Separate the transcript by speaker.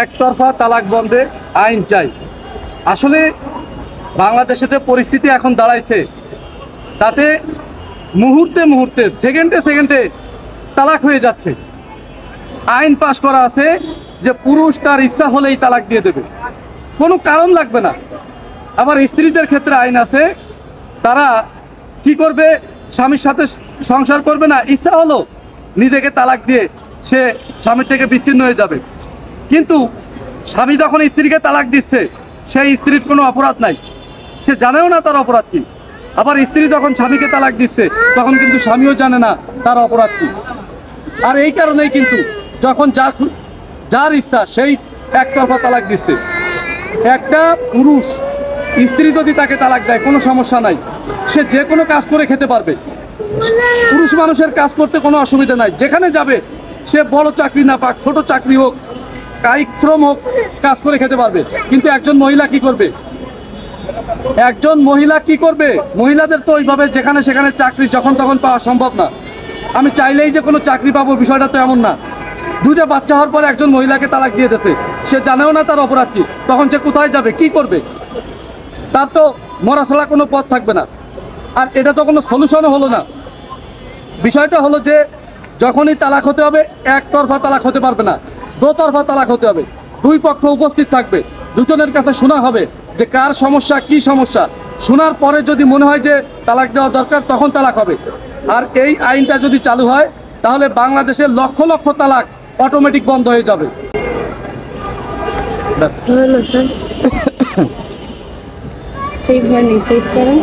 Speaker 1: একতরফা তালাক বন্ধে আইন চাই। আসলে বাংলাদেশে যে পরিস্থিতি এখন দাঁড়াইছে তাতে মুহূর্তে মুহূর্তে সেকেন্ডে সেকেন্ডে তালাক হয়ে যাচ্ছে। আইন পাশ করা আছে যে পুরুষ তার ইচ্ছা হলেই তালাক দিয়ে দেবে, কোনো কারণ লাগবে না। আবার স্ত্রীদের ক্ষেত্রে আইন আছে, তারা কি করবে, স্বামীর সাথে সংসার করবে না, ইচ্ছা হলো নিজেকে তালাক দিয়ে সে স্বামীর থেকে বিচ্ছিন্ন হয়ে যাবে। কিন্তু স্বামী যখন স্ত্রীকে তালাক দিচ্ছে সেই স্ত্রীর কোনো অপরাধ নাই, সে জানেও না তার অপরাধ কী। আবার স্ত্রী যখন স্বামীকে তালাক দিচ্ছে তখন কিন্তু স্বামীও জানে না তার অপরাধ কী। আর এই কারণেই কিন্তু যখন যার ইচ্ছা সেই একতরফা তালাক দিচ্ছে। একটা পুরুষ স্ত্রী যদি তাকে তালাক দেয় কোনো সমস্যা নাই, সে যে কোনো কাজ করে খেতে পারবে। পুরুষ মানুষের কাজ করতে কোনো অসুবিধা নাই, যেখানে যাবে সে বড় চাকরি না পাক, ছোট চাকরি হোক, কায়িক শ্রম হোক, কাজ করে খেতে পারবে। কিন্তু একজন মহিলা কি করবে? মহিলাদের তো ওইভাবে যেখানে সেখানে চাকরি যখন তখন পাওয়া সম্ভব না। আমি চাইলেই যে কোনো চাকরি পাবো বিষয়টা তো এমন না। দুইটা বাচ্চা হওয়ার পরে একজন মহিলাকে তালাক দিয়ে দিয়েছে, সে জানেও না তার অপরাধ কি, তখন সে কোথায় যাবে, কি করবে? তার তো মরা ছাড়া কোনো পথ থাকবে না। আর এটা তো কোনো সলিউশনও হলো না। বিষয়টা হলো যে যখনই তালাক হতে হবে একতরফা তালাক হতে পারবে না, দোতরফা তালাক হতে হবে। দুই পক্ষ উপস্থিত থাকবে, দুজনের কাছে শোনা হবে যে কার সমস্যা, কি সমস্যা। শোনার পরে যদি মনে হয় যে তালাক দেওয়া দরকার তখন তালাক হবে। আর এই আইনটা যদি চালু হয় তাহলে বাংলাদেশের লক্ষ লক্ষ তালাক অটোমেটিক বন্ধ হয়ে যাবে।
Speaker 2: সেভ হয়নি, সেভ করেন।